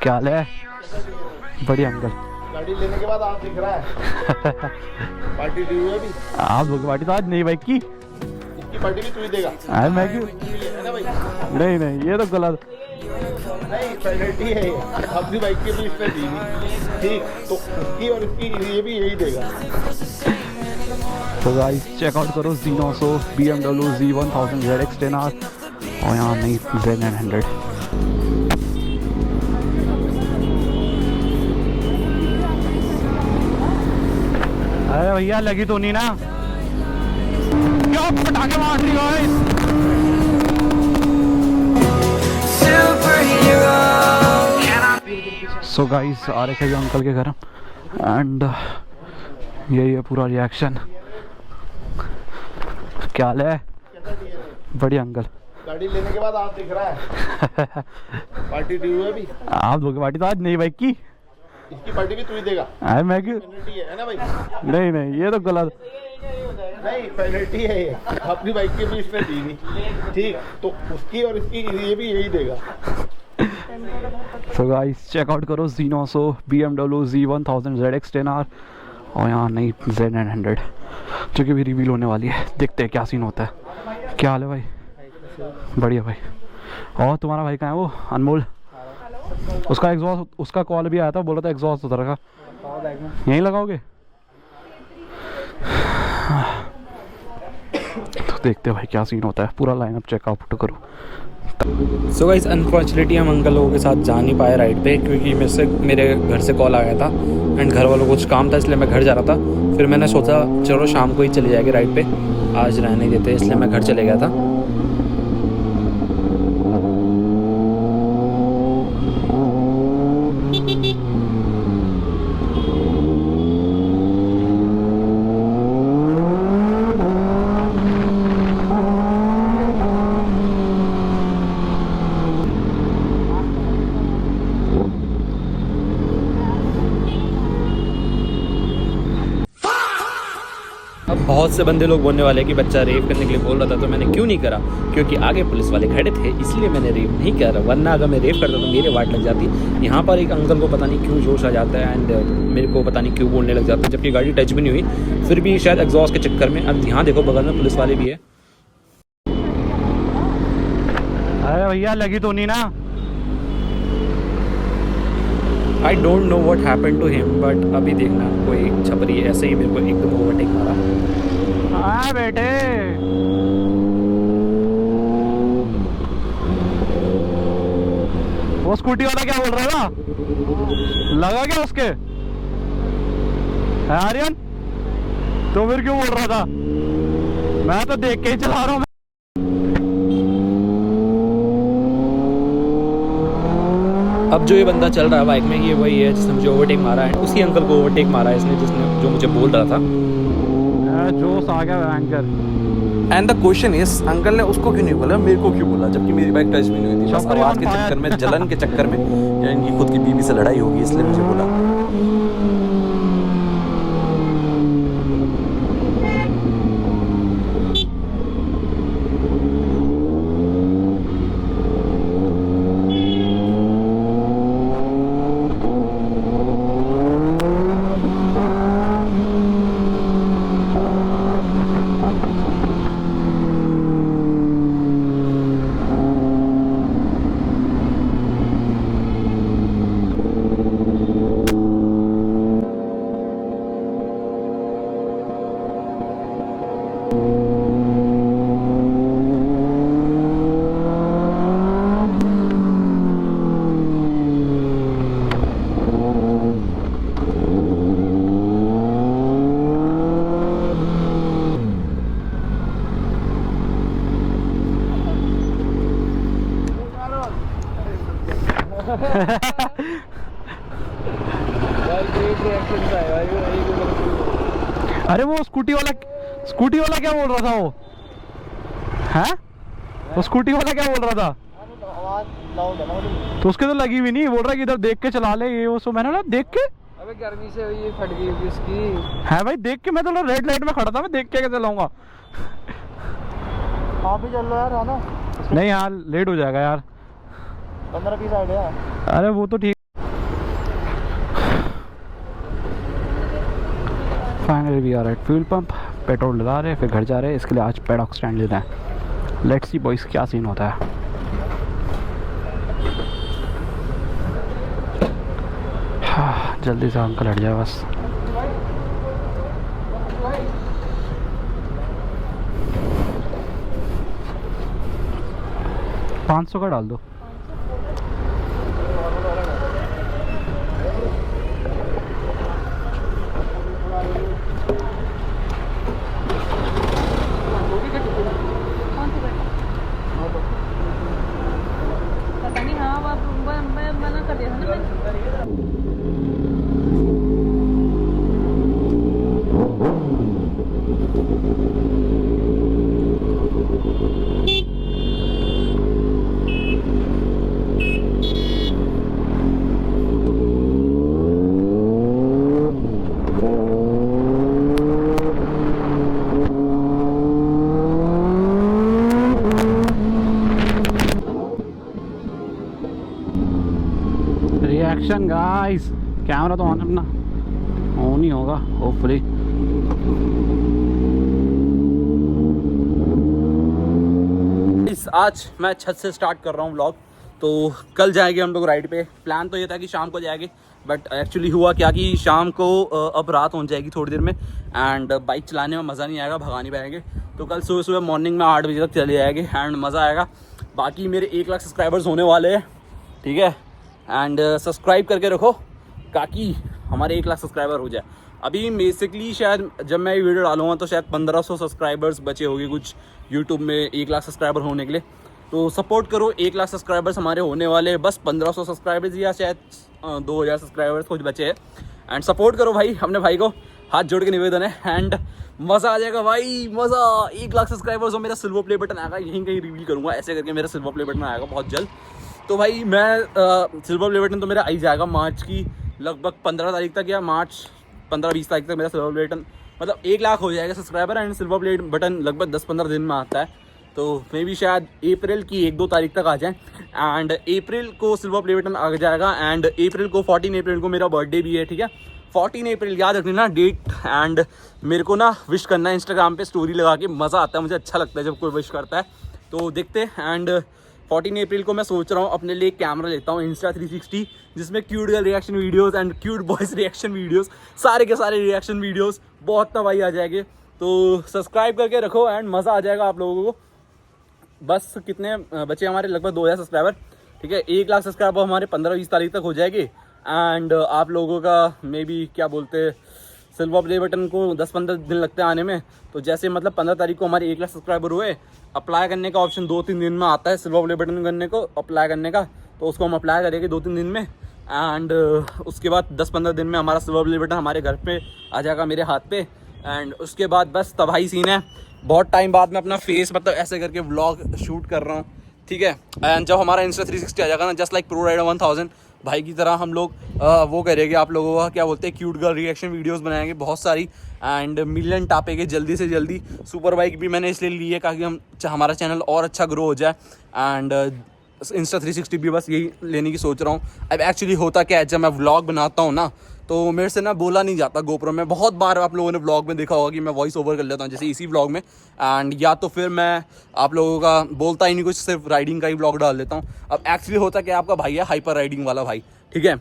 क्या हाल है? बढ़िया अंकल। गाड़ी लेने के बाद आप दिख रहा है। पार्टी दी हुई है अभी। आप लोग पार्टी तो आज नई बाइक की। इसकी पार्टी भी तू ही देगा। अरे मैं क्यों? है ना भाई? नहीं नहीं, ये तो गलत। नहीं, पेनल्टी है ये। अपनी बाइक की भी इसने दी नहीं। ठीक, तो उसकी और इसकी ये भी यही देगा। तो गाइस चेकआउट करो Z900 BMW Z1000 ZX 10R और यहाँ नई Z900। अरे भैया लगी तो नहीं ना? क्यों पटाखे मार रही हो? सो गाइस आ रखे अंकल के घर एंड यही है पूरा रिएक्शन। क्या हाल है? बढ़िया अंकल। गाड़ी लेने के बाद आप दिख रहा है। पार्टी दी हुई है अभी। आप लोग पार्टी तो आज नई बाइक की। इसकी पार्टी भी तू ही देगा। अरे मैं क्यों? पेनल्टी है ना भाई? नहीं नहीं, ये तो गलत। नहीं, पेनल्टी है ये। अपनी बाइक की भी इसने दी नहीं। ठीक, तो उसकी और इसकी ये भी यही देगा। तो गाइस चेकआउट करो Z900 BMW Z1000 ZX 10R और यहाँ नई Z900 जो कि भी रिवील होने वाली है। देखते हैं क्या सीन होता है। क्या हाल है भाई? बढ़िया भाई। और तुम्हारा भाई कहाँ है वो अनमोल? उसका एग्जॉस्ट, उसका कॉल भी आया था, बोला था एग्जॉस्ट उधर का। यहीं लगाओगे? तो देखते हैं भाई क्या सीन होता है। पूरा लाइनअप चेकआउट करो। सो गाइस अनफॉर्चुनेटली हम अंकल लोगों के साथ जा नहीं पाए राइड पे, क्योंकि मेरे घर से कॉल आ गया था एंड घर वालों को कुछ काम था, इसलिए मैं घर जा रहा था। फिर मैंने सोचा चलो शाम को ही चले जाएंगे राइड पे, आज रहने नहीं देते, इसलिए मैं घर चले गया था। अब बहुत से बंदे लोग बोलने वाले कि बच्चा रेप करने के लिए बोल रहा था, तो मैंने क्यों नहीं करा, क्योंकि आगे पुलिस वाले खड़े थे, इसलिए मैंने रेप नहीं करा। वरना अगर मैं रेप करता तो मेरे वाट लग जाती। यहाँ पर एक अंकल को पता नहीं क्यों जोश आ जाता है एंड मेरे को पता नहीं क्यों बोलने लग जाता है, जबकि गाड़ी टच भी नहीं हुई, फिर भी शायद एग्जॉस्ट के चक्कर में। अब यहाँ देखो बगल में पुलिस वाले भी है। अरे भैया लगी तो नहीं ना? I don't know what happen to him, but अभी देखना कोई छपरी ऐसे ही मेरे को एकदम ओवरटेक मारा। हाँ बेटे, वो स्कूटी वाला क्या बोल रहा था? लगा क्या उसके? है आर्यन? तो फिर क्यों बोल रहा था? मैं तो देख के ही चला रहा हूँ। अब जो ये बंदा चल रहा है बाइक में, ये वही है जिसने मुझे ओवरटेक मारा है। उसी अंकल को ओवरटेक मारा है इसने, जिसने जो मुझे बोल रहा था। जोश आ गया anchor. And the question is, uncle ने उसको क्यों नहीं बोला, मेरे को क्यों बोला, जबकि मेरी बाइक टच भी नहीं हुई थी। बस आवाज के चक्कर में, जलन के चक्कर में, या इनकी खुद की बीवी से लड़ाई होगी, इसलिए मुझे बोला। अरे वो स्कूटी वाला क्या बोल रहा था वो? हैं? वो स्कूटी वाला क्या बोल रहा था? तो उसके तो लगी भी नहीं, बोल रहा है कि इधर देख के चला ले ये वो। सो मैंने बोला देख के? अबे गर्मी से ये फट गई होगी उसकी। है भाई देख के, मैं तो रेड लाइट में खड़ा था, मैं देख के कैसे चलाऊंगा? आप भी चल लो यार, है ना? नहीं यार लेट हो जाएगा यार। 15-20 आइडिया। अरे वो तो ठीक। Finally we are at fuel pump, petrol डला रहे फिर घर जा रहे हैं। इसके लिए आज पैडॉक स्टैंड लेना है। लेट्स सी बॉयज़ क्या सीन होता है। हाँ, जल्दी से अंकल हट जाए बस। $500 का डाल दो। पता नहीं। हाँ मैं मना कर दिया था ना रिएक्शन गाइस, कैमरा तो ऑन अपना ऑन ही होगा होपफुली। आज मैं छत से स्टार्ट कर रहा हूँ व्लॉग। तो कल जाएंगे हम लोग राइड पे। प्लान तो ये था कि शाम को जाएंगे, बट एक्चुअली हुआ क्या कि शाम को अब रात हो जाएगी थोड़ी देर में, एंड बाइक चलाने में मज़ा नहीं आएगा, भगा नहीं पाएंगे। तो कल सुबह सुबह मॉर्निंग में 8 बजे तक चले जाएंगे एंड मज़ा आएगा। बाकी मेरे 1 लाख सब्सक्राइबर्स होने वाले हैं, ठीक है। एंड सब्सक्राइब करके रखो ताकि हमारे 1 लाख सब्सक्राइबर हो जाए। अभी बेसिकली शायद जब मैं ये वीडियो डालूंगा तो शायद 1500 सब्सक्राइबर्स बचे होंगे कुछ यूट्यूब में 1 लाख सब्सक्राइबर होने के लिए। तो सपोर्ट करो, 1 लाख सब्सक्राइबर्स हमारे होने वाले हैं। बस 1500 सब्सक्राइबर्स या शायद 2000 सब्सक्राइबर्स कुछ बचे हैं। एंड सपोर्ट करो भाई, अपने भाई को हाथ जोड़ के निवेदन है। एंड मज़ा आ जाएगा भाई, मज़ा। 1 लाख सब्सक्राइबर्स हो, मेरा सिल्वर प्ले बटन आएगा, यहीं कहीं रिवील करूँगा, ऐसे करके मेरा सिल्वर प्ले बटन आएगा बहुत जल्द। तो भाई मैं सिल्वर प्ले बटन तो मेरा आ ही जाएगा मार्च की लगभग 15 तारीख तक, या मार्च 15-20 तारीख तक मेरा सिल्वर प्ले बटन मतलब 1 लाख हो जाएगा subscriber. And silver play button लगभग 10-15 दिन में आता है। तो मे भी शायद अप्रैल की 1-2 तारीख तक आ जाए। एंड अप्रैल को सिल्वर प्ले बटन आ जाएगा। एंड अप्रैल को 14 अप्रैल को मेरा बर्थडे भी है, ठीक है। 14 अप्रैल याद रखना डेट। एंड मेरे को ना विश करना है इंस्टाग्राम पे स्टोरी लगा के, मज़ा आता है, मुझे अच्छा लगता है जब कोई विश करता है। तो देखते हैं। एंड 14 अप्रैल को मैं सोच रहा हूँ अपने लिए कैमरा लेता हूँ Insta360, जिसमें cute girl reaction videos and cute boys reaction videos, सारे के सारे रिएक्शन वीडियोस बहुत तबाही आ जाएंगे। तो सब्सक्राइब करके रखो एंड मज़ा आ जाएगा आप लोगों को। बस कितने बचे हमारे, लगभग 2000 सब्सक्राइबर, ठीक है। 1 लाख सब्सक्राइबर हमारे 15-20 तारीख तक हो जाएगी। एंड आप लोगों का मे बी क्या बोलते हैं, सिल्वर प्ले बटन को 10-15 दिन लगते हैं आने में। तो जैसे मतलब 15 तारीख को हमारे 1 लाख सब्सक्राइबर हुए, अप्लाई करने का ऑप्शन 2-3 दिन में आता है सिल्वर प्ले बटन करने को, अप्लाई करने का। तो उसको हम अप्लाई करेंगे 2-3 दिन में। एंड उसके बाद 10-15 दिन में हमारा सिल्वर प्ले बटन हमारे घर पे आ जाएगा, मेरे हाथ पे। एंड उसके बाद बस तबाही सीन है। बहुत टाइम बाद मैं अपना फेस मतलब ऐसे करके व्लॉग शूट कर रहा हूँ, ठीक है। एंड जब हमारा Insta360 आ जाएगा ना, जस्ट लाइक प्रो राइडर 1000 भाई की तरह हम लोग वो करेंगे, आप लोगों का क्या बोलते हैं, क्यूट गर्ल रिएक्शन वीडियोस बनाएंगे बहुत सारी। एंड मिलियन टापेंगे जल्दी से जल्दी। सुपर बाइक भी मैंने इसलिए ली है ताकि हमारा चैनल और अच्छा ग्रो हो जाए। एंड Insta360 भी बस यही लेने की सोच रहा हूँ। अब एक्चुअली होता क्या है, जब मैं व्लॉग बनाता हूँ ना तो मेरे से ना बोला नहीं जाता गोप्रो में। बहुत बार आप लोगों ने व्लॉग में देखा होगा कि मैं वॉइस ओवर कर लेता हूँ, जैसे इसी व्लॉग में। एंड या तो फिर मैं आप लोगों का बोलता ही नहीं कुछ, सिर्फ राइडिंग का ही व्लॉग डाल देता हूँ। अब एक्चुअली होता क्या, आपका भाई है हाइपर राइडिंग वाला भाई, ठीक है।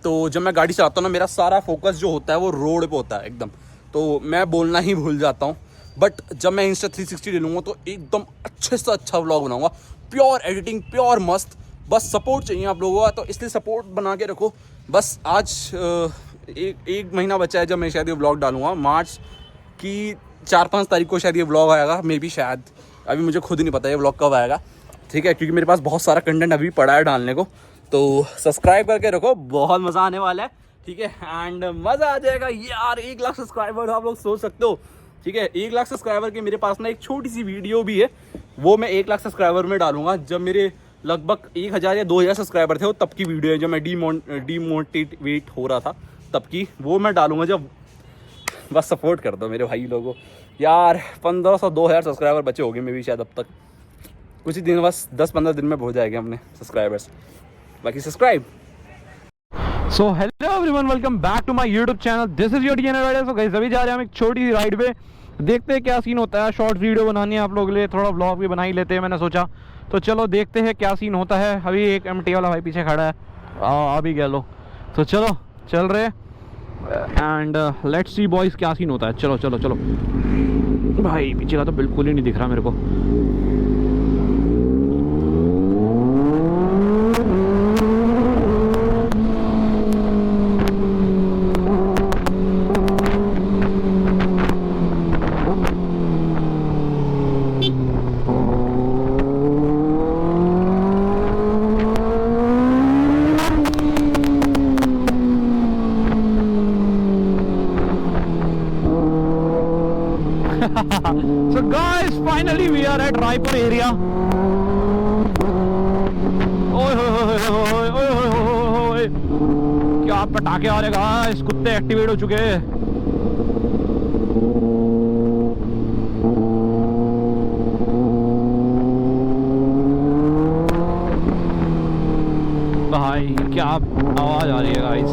तो जब मैं गाड़ी चलाता हूँ ना, मेरा सारा फोकस जो होता है वो रोड पे होता है एकदम। तो मैं बोलना ही भूल जाता हूँ। बट जब मैं Insta360 ले लूँगा तो एकदम अच्छे से अच्छा व्लॉग बनाऊँगा, प्योर एडिटिंग, प्योर मस्त। बस सपोर्ट चाहिए आप लोगों का, तो इसलिए सपोर्ट बना के रखो। बस आज एक महीना बचा है जब मैं शायद ये व्लॉग डालूँगा। मार्च की 4-5 तारीख को शायद ये व्लॉग आएगा, मे बी शायद, अभी मुझे खुद ही नहीं पता ये व्लॉग कब आएगा, ठीक है। क्योंकि मेरे पास बहुत सारा कंटेंट अभी पड़ा है डालने को। तो सब्सक्राइब करके रखो, बहुत मज़ा आने वाला है, ठीक है। एंड मज़ा आ जाएगा यार। 1 लाख सब्सक्राइबर आप लोग सोच सकते हो, ठीक है। 1 लाख सब्सक्राइबर के मेरे पास ना एक छोटी सी वीडियो भी है, वो मैं 1 लाख सब्सक्राइबर में डालूंगा। जब मेरे लगभग 1000 या 2000 सब्सक्राइबर थे, वो तब की वीडियो है, जब मैं डीमोटिवेट हो रहा था तब की, वो मैं डालूंगा जब। बस सपोर्ट कर दो मेरे भाई लोगों यार। 1500-2000 सब्सक्राइबर बचे होंगे मे भी शायद अब तक, कुछ ही दिन, बस 10-15 दिन में हो जाएंगे अपने सब्सक्राइबर्स। बाकी subscribe so hello everyone, welcome back to my YouTube channel. This is your DNA rider. So guys, अभी जा रहे हैं हम एक छोटी सी राइड पे, देखते हैं क्या सीन होता है। शॉर्ट वीडियो बनानी है आप लोगों के लिए, थोड़ा व्लॉग भी बना ही लेते हैं मैंने सोचा। तो चलो देखते हैं क्या सीन होता है। अभी एक एमटी वाला भाई पीछे खड़ा है, अभी गया लो। तो चलो चल रहे एंड लेट्स सी बॉयज क्या सीन होता है। चलो चलो चलो भाई, पीछे का तो बिल्कुल ही नहीं दिख रहा मेरे को। So guys, finally we are at Raipur area. ओए होए होए होए होए होए, क्या पटाखे आ रहे गाइस, कुत्ते एक्टिवेट हो चुके हैं। भाई क्या आवाज आ रही है गाइस।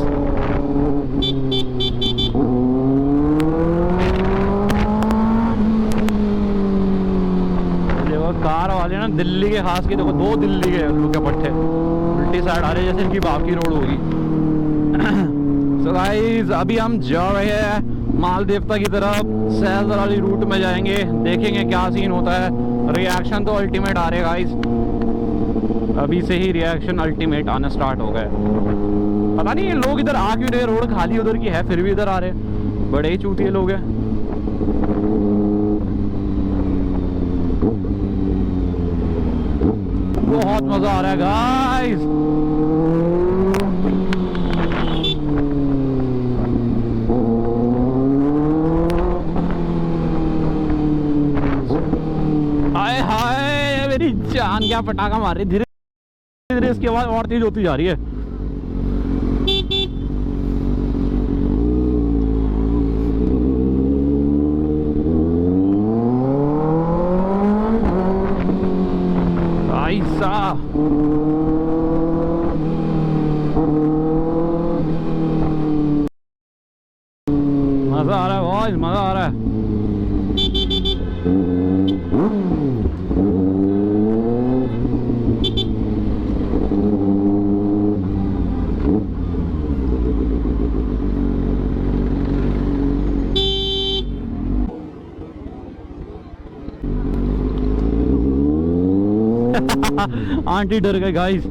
कार वाले ना दिल्ली के खास के, देखो दो दिल्ली के उल्लू के पट्टे उल्टी साइड आ रहे हैं, जैसे इनकी बाकी रोड होगी। सो गाइस, अभी हम जा रहे हैं माल देवता की तरफ, सैलसर वाली रूट में जाएंगे, देखेंगे क्या सीन होता है। रिएक्शन तो अल्टीमेट आ रहे गाइस, अभी से ही रिएक्शन अल्टीमेट आना स्टार्ट हो गए। पता नहीं ये लोग इधर आ क्यों रहे, रोड खाली उधर की है फिर भी इधर आ रहे, बड़े ही चूतिए लोग हैं। बहुत मजा आ रहा है गाइस। हाय हाय, मेरी जान क्या पटाखा मार रही, धीरे धीरे इसकी आवाज और तेज होती जा रही है। ऐसा मजा आ रहा है बॉयज, मजा आ रहा है। आंटी डर गए गाइस।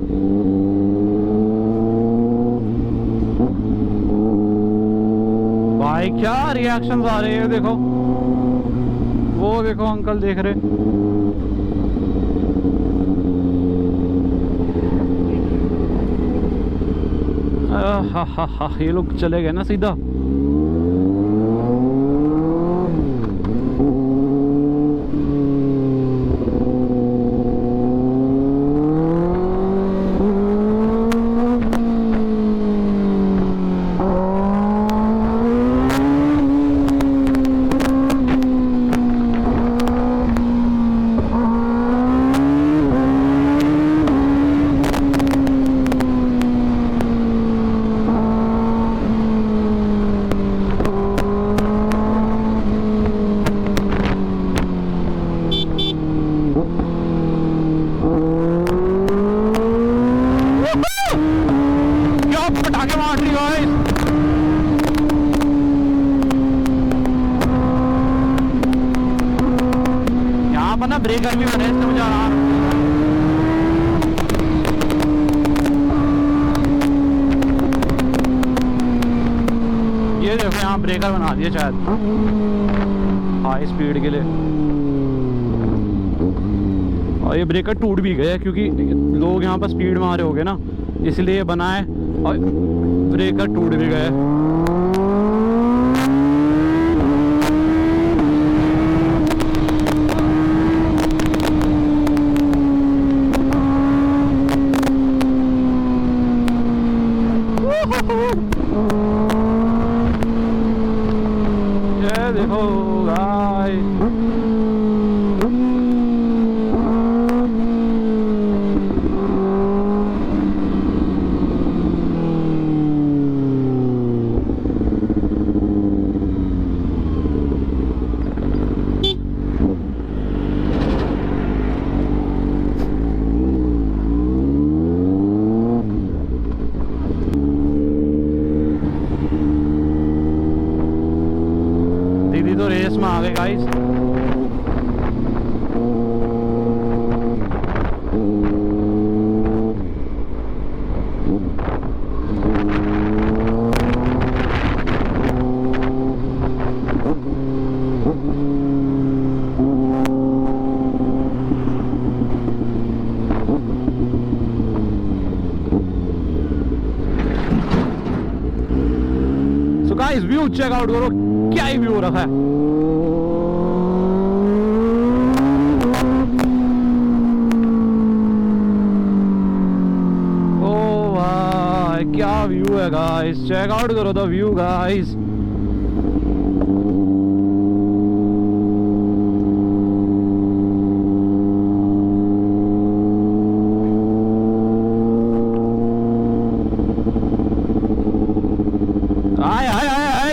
भाई क्या रिएक्शंस आ रहे हैं, देखो वो देखो अंकल देख रहे। हा ये लोग चले गए ना सीधा। ब्रेकर भी बने, इससे मुझे आराम। ये देखो यहाँ ब्रेकर बना दिए शायद हाई स्पीड के लिए, और ये ब्रेकर टूट भी गए क्योंकि लोग यहाँ पर स्पीड में आ रहे होंगे ना, इसलिए ये बनाए और ब्रेकर टूट भी गए। ये देखो गाइस, आ गए guys. Guys view check out करो, क्या ही व्यू रखा है। ओ भाई क्या व्यू है गाइस, चेक आउट करो द व्यू गाइस।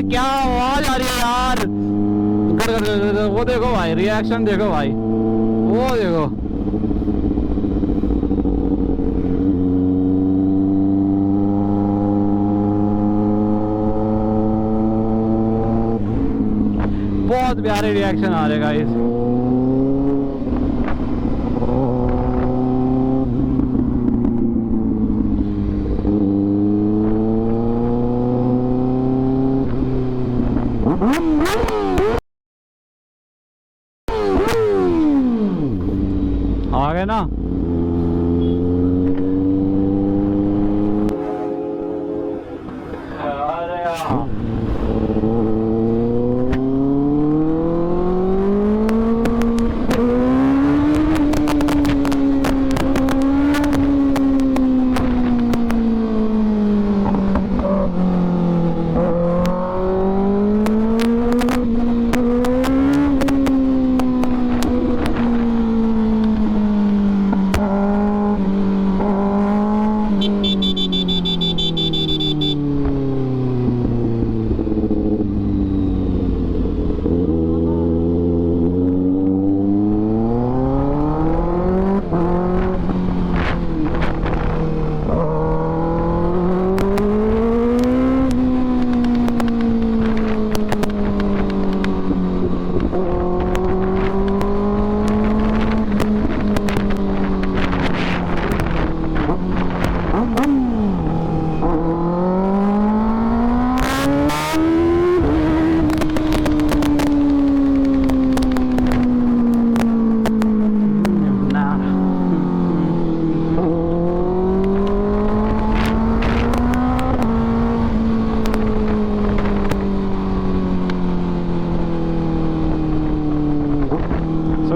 क्या आवाज आ रही है यार, वो देखो भाई, रिएक्शन देखो भाई, वो देखो। बहुत प्यारे रिएक्शन आ रहे गाइस। आ गए ना।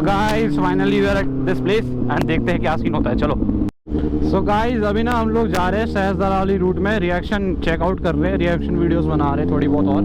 Guys finally we are at this place and देखते हैं क्या सीन होता है। चलो सो गाइस अभी ना हम लोग जा रहे हैं सहस्त्रधारा वाली रूट में, रिएक्शन चेकआउट कर रहे हैं, रिएक्शन वीडियोस बना रहे हैं थोड़ी बहुत। और